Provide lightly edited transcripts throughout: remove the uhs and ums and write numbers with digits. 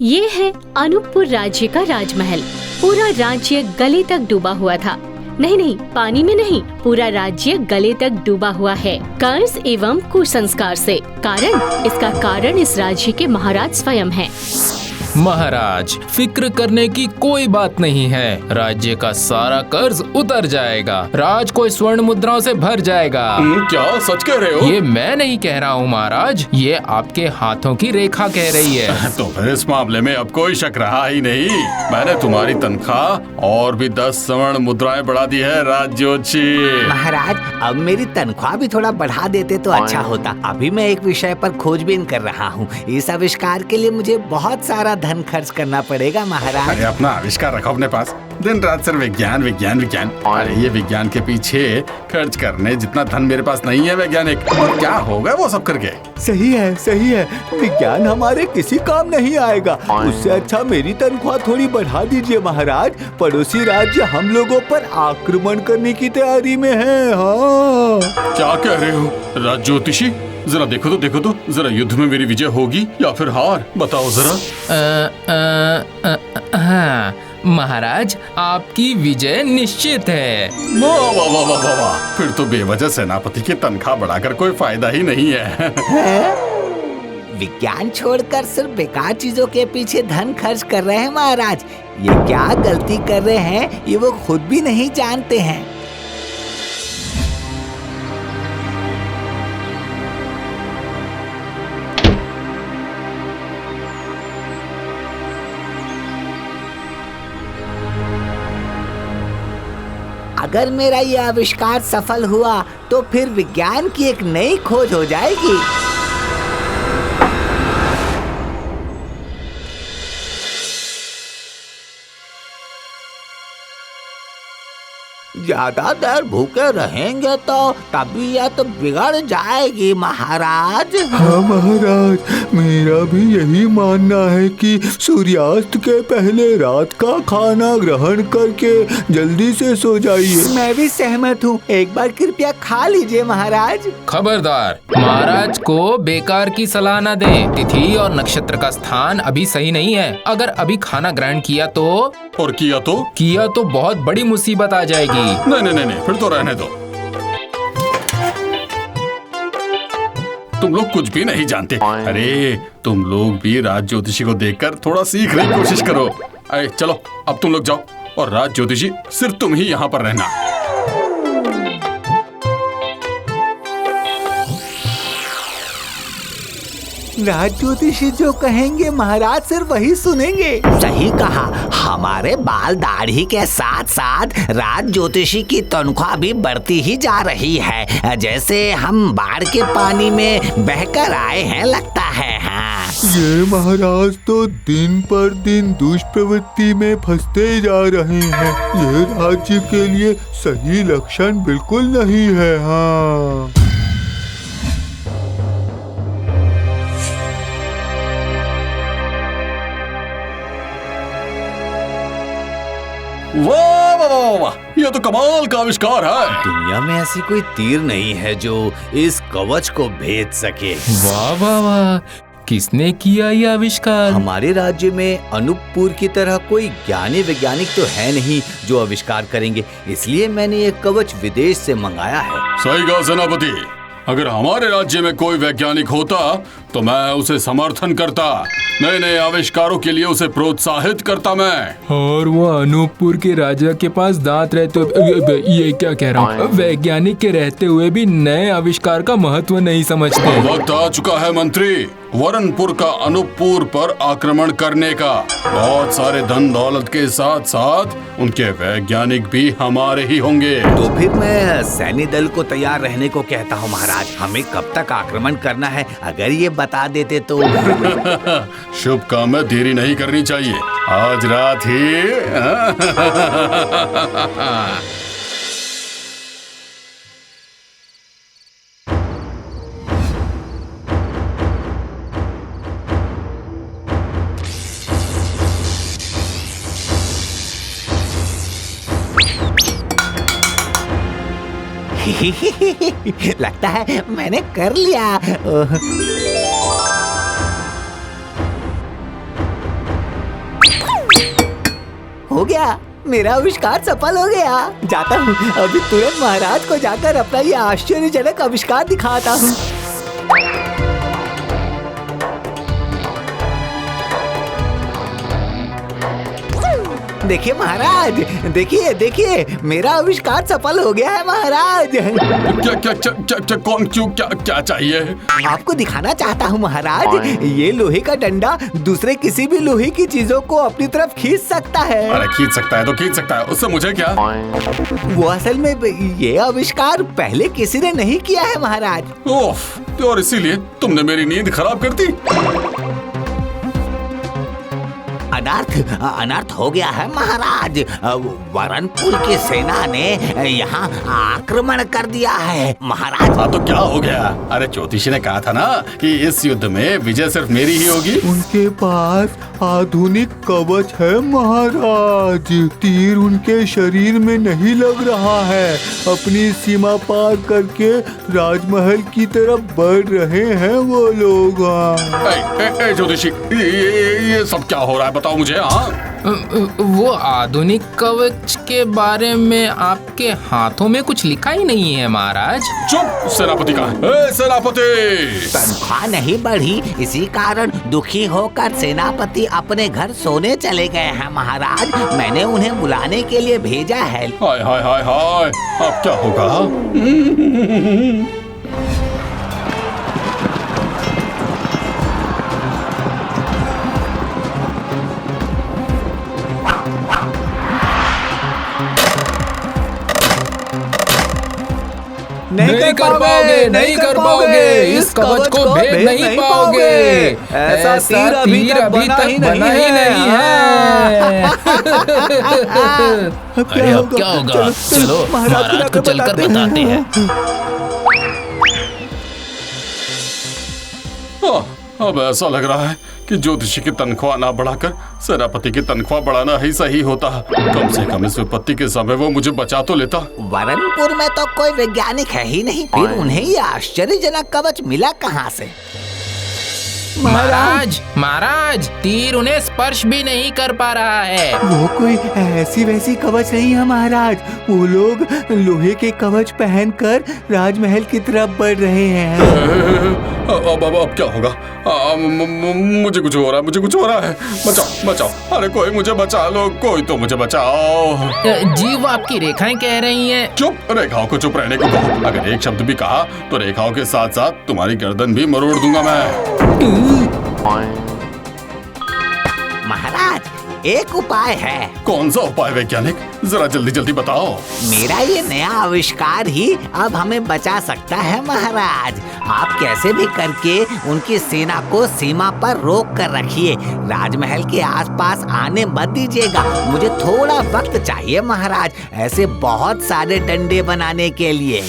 ये है अनूपपुर राज्य का राजमहल। पूरा राज्य गले तक डूबा हुआ था। नहीं, पानी में नहीं, पूरा राज्य गले तक डूबा हुआ है कर्ज एवं कुसंस्कार से। इसका कारण इस राज्य के महाराज स्वयं हैं। महाराज, फिक्र करने की कोई बात नहीं है। राज्य का सारा कर्ज उतर जाएगा। राज को स्वर्ण मुद्राओं से भर जाएगा। क्या सच कह रहे हो? ये मैं नहीं कह रहा हूँ महाराज, ये आपके हाथों की रेखा कह रही है। तो फिर इस मामले में अब कोई शक रहा ही नहीं। मैंने तुम्हारी तनख्वाह और भी 10 स्वर्ण मुद्राएं बढ़ा दी है राजज्योतिषी। महाराज, अब मेरी तनख्वाह भी थोड़ा बढ़ा देते तो अच्छा होता। अभी मैं एक विषय पर खोजबीन कर रहा हूँ। इस आविष्कार के लिए मुझे बहुत सारा धन खर्च करना पड़ेगा महाराज। अरे अपना आविष्कार रखो अपने पास। दिन रात सिर्फ विज्ञान विज्ञान विज्ञान। अरे ये विज्ञान के पीछे खर्च करने जितना धन मेरे पास नहीं है वैज्ञानिक। और क्या होगा वो सब करके? सही है। विज्ञान हमारे किसी काम नहीं आएगा। उससे अच्छा मेरी तनख्वाह थोड़ी बढ़ा दीजिए महाराज। पड़ोसी राज्य हम लोगों पर आक्रमण करने की तैयारी में है। हाँ। क्या कह रहे हो राजज्योतिषी? जरा देखो तो जरा युद्ध में मेरी विजय होगी या फिर हार, बताओ जरा। हाँ महाराज, आपकी विजय निश्चित है। वाह। फिर तो बेवजह सेनापति की तनख्वाह बढ़ाकर कोई फायदा ही नहीं है। विज्ञान छोड़कर सिर्फ बेकार चीजों के पीछे धन खर्च कर रहे हैं महाराज। ये क्या गलती कर रहे हैं ये वो खुद भी नहीं जानते हैं। अगर मेरा ये आविष्कार सफल हुआ तो फिर विज्ञान की एक नई खोज हो जाएगी। ज्यादा देर भूखे रहेंगे तो तबीयत बिगड़ जाएगी महाराज। हाँ महाराज, मेरा भी यही मानना है कि सूर्यास्त के पहले रात का खाना ग्रहण करके जल्दी से सो जाइए। मैं भी सहमत हूँ। एक बार कृपया खा लीजिए महाराज। खबरदार, महाराज को बेकार की सलाह न दें। तिथि और नक्षत्र का स्थान अभी सही नहीं है। अगर अभी खाना ग्रहण किया तो बहुत बड़ी मुसीबत आ जाएगी। नहीं, फिर तो रहने दो। तुम लोग कुछ भी नहीं जानते। अरे तुम लोग भी राज ज्योतिषी को देखकर थोड़ा सीखने की कोशिश करो। अरे चलो अब तुम लोग जाओ और राज ज्योतिषी सिर्फ तुम ही यहाँ पर रहना। राज ज्योतिषी जो कहेंगे महाराज सिर्फ वही सुनेंगे। सही कहा। हमारे बाल दाढ़ी के साथ साथ राज ज्योतिषी की तनख्वाह भी बढ़ती ही जा रही है। जैसे हम बाढ़ के पानी में बहकर आए हैं लगता है। हाँ। ये महाराज तो दिन पर दिन दुष्प्रवृत्ति में फंसते जा रहे हैं। ये राज्य के लिए सही लक्षण बिल्कुल नहीं है। हाँ। वाह, ये तो कमाल का आविष्कार है। दुनिया में ऐसी कोई तीर नहीं है जो इस कवच को भेद सके। वाह, किसने किया ये आविष्कार? हमारे राज्य में अनूपपुर की तरह कोई ज्ञानी वैज्ञानिक तो है नहीं जो आविष्कार करेंगे, इसलिए मैंने ये कवच विदेश से मंगाया है। सही कहा सेनापति। अगर हमारे राज्य में कोई वैज्ञानिक होता तो मैं उसे समर्थन करता। नए नए आविष्कारों के लिए उसे प्रोत्साहित करता मैं। और वो अनूपपुर के राजा के पास दांत रहते, ये क्या कह रहा हूँ, वैज्ञानिक के रहते हुए भी नए आविष्कार का महत्व नहीं समझते। वक्त आ चुका है मंत्री, वरनपुर का अनूपपुर पर आक्रमण करने का। बहुत सारे धन दौलत के साथ साथ उनके वैज्ञानिक भी हमारे ही होंगे। तो फिर मैं सैन्य दल को तैयार रहने को कहता हूँ महाराज। हमें कब तक आक्रमण करना है अगर ये बता देते तो। शुभ काम में देरी नहीं करनी चाहिए। आज रात ही लगता है मैंने कर लिया। हो गया, मेरा आविष्कार सफल हो गया। जाता हूँ, अभी तुरंत महाराज को जाकर अपना ये आश्चर्यजनक आविष्कार दिखाता हूँ। देखिए महाराज, देखिए देखिए, मेरा आविष्कार सफल हो गया है महाराज। क्या क्या क्या क्या, क्या कौन क्यों क्या क्या चाहिए? आपको दिखाना चाहता हूँ महाराज, ये लोहे का डंडा दूसरे किसी भी लोहे की चीजों को अपनी तरफ खींच सकता है। अरे खींच सकता है तो खींच सकता है, उससे मुझे क्या? वो असल में ये आविष्कार पहले किसी ने नहीं किया है महाराज। ओफ, और इसीलिए तुमने मेरी नींद खराब कर दी। अनर्थ हो गया है महाराज। वरनपुर की सेना ने यहाँ आक्रमण कर दिया है महाराज। हाँ तो क्या हो गया? अरे ज्योतिषी ने कहा था ना कि इस युद्ध में विजय सिर्फ मेरी ही होगी। उनके पास आधुनिक कवच है महाराज, तीर उनके शरीर में नहीं लग रहा है, अपनी सीमा पार करके राजमहल की तरफ बढ़ रहे हैं वो लोग। ज्योतिषी, ये सब क्या हो रहा है, बताओ मुझे। हाँ वो आधुनिक कवच के बारे में आपके हाथों में कुछ लिखा ही नहीं है महाराज। चुप, सेनापति कहाँ है? सेनापति! तनख्वाह नहीं बढ़ी, इसी कारण दुखी होकर सेनापति अपने घर सोने चले गए हैं महाराज। मैंने उन्हें बुलाने के लिए भेजा है। हाय हाय हाय हाय, अब क्या होगा? नहीं कर पाओगे, नहीं कर पाओगे, इस कवच को भेद नहीं पाओगे। ऐसा तीर अभी तक बना ही नहीं है। अरे अब क्या होगा? चलो महाराज को चलकर बताते हैं। अब ऐसा लग रहा है कि ज्योतिषी की तनख्वाह ना बढ़ाकर सेनापति की तनख्वाह बढ़ाना ही सही होता। कम से कम इस विपत्ति के समय वो मुझे बचा तो लेता। वरनपुर में तो कोई वैज्ञानिक है ही नहीं, फिर उन्हें ये आश्चर्यजनक कवच मिला कहाँ से? महाराज, महाराज, तीर उन्हें स्पर्श भी नहीं कर पा रहा है। वो कोई ऐसी वैसी कवच नहीं है महाराज, वो लोग लोहे के कवच पहनकर राजमहल की तरफ बढ़ रहे हैं। अब क्या होगा? मुझे कुछ हो रहा है, मुझे कुछ हो रहा है। बचाओ बचाओ, अरे कोई मुझे बचा लो, कोई तो मुझे बचाओ। जी वो आपकी रेखाएं कह रही हैं। चुप, रेखाओं को चुप रहने को कहो। अगर एक शब्द भी कहा तो रेखाओं के साथ साथ तुम्हारी गर्दन भी मरोड़ दूंगा मैं। महाराज, एक उपाय है। कौन सा उपाय वैज्ञानिक? जरा जल्दी जल्दी बताओ। मेरा ये नया आविष्कार ही अब हमें बचा सकता है महाराज। आप कैसे भी करके उनकी सेना को सीमा पर रोक कर रखिए, राजमहल के आसपास आने मत दीजिएगा। मुझे थोड़ा वक्त चाहिए महाराज, ऐसे बहुत सारे डंडे बनाने के लिए।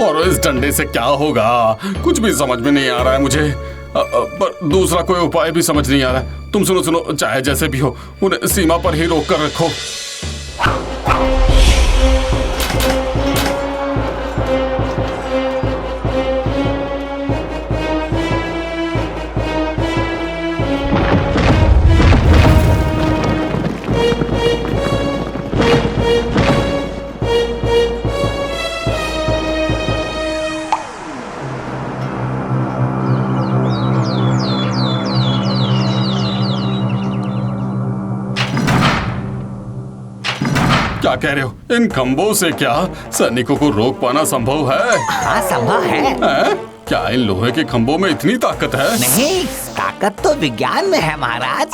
और इस डंडे से क्या होगा? कुछ भी समझ में नहीं आ रहा है मुझे। पर दूसरा कोई उपाय भी समझ नहीं आ रहा है। तुम सुनो सुनो, चाहे जैसे भी हो उन्हें सीमा पर ही रोक कर रखो। क्या कह रहे हो? इन खंभों से क्या सैनिकों को रोक पाना संभव है? हाँ संभव है। क्या इन लोहे के खंभों में इतनी ताकत है? नहीं, ताकत तो विज्ञान में है महाराज।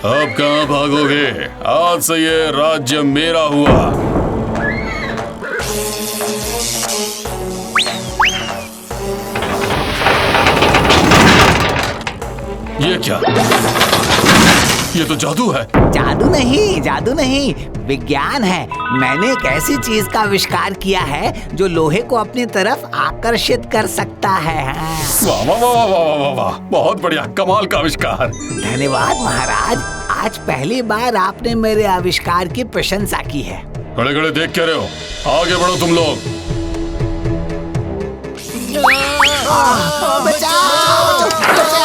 अब कहाँ भागोगे? आज से ये राज्य मेरा हुआ। ये क्या? ये तो जादू है। जादू नहीं, जादू नहीं, विज्ञान है। मैंने एक ऐसी चीज का आविष्कार किया है जो लोहे को अपनी तरफ आकर्षित कर सकता है। वाह वाह वाह वाह वाह वाह, बहुत बढ़िया, कमाल का आविष्कार। धन्यवाद महाराज, आज पहली बार आपने मेरे आविष्कार की प्रशंसा की है। खड़े खड़े देख क्या रहे हो? आगे बढ़ो तुम लोग। बचाओ, बचाओ।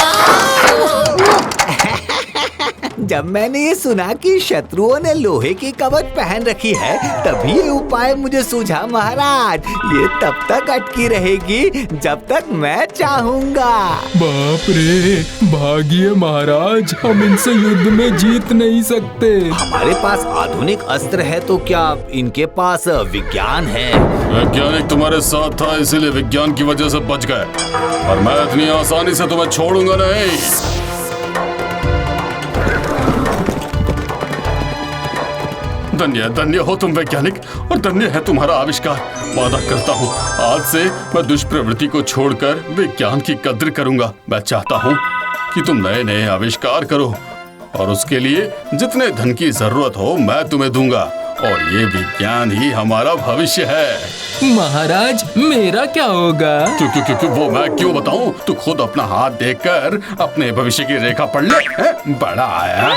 जब मैंने ये सुना कि शत्रुओं ने लोहे की कवच पहन रखी है, तभी ये उपाय मुझे सूझा महाराज। ये तब तक अटकी रहेगी जब तक मैं चाहूँगा। बाप रे, भागिए महाराज, हम इनसे युद्ध में जीत नहीं सकते। हमारे पास आधुनिक अस्त्र है तो क्या इनके पास विज्ञान है? वैज्ञानिक तुम्हारे साथ था, इसीलिए विज्ञान की वजह से बच गए, और मैं इतनी आसानी से तुम्हें छोड़ूंगा नहीं। धन्य धन्य हो तुम वैज्ञानिक, और धन्य है तुम्हारा आविष्कार। वादा करता हूँ आज से मैं दुष्प्रवृत्ति को छोड़कर विज्ञान की कद्र करूंगा। मैं चाहता हूँ कि तुम नए नए आविष्कार करो, और उसके लिए जितने धन की जरूरत हो मैं तुम्हें दूंगा, और ये विज्ञान ही हमारा भविष्य है। महाराज, मेरा क्या होगा? क्यों वो मैं क्यों बताऊं? तू खुद अपना हाथ देखकर अपने भविष्य की रेखा पढ़ ले। बड़ा आया।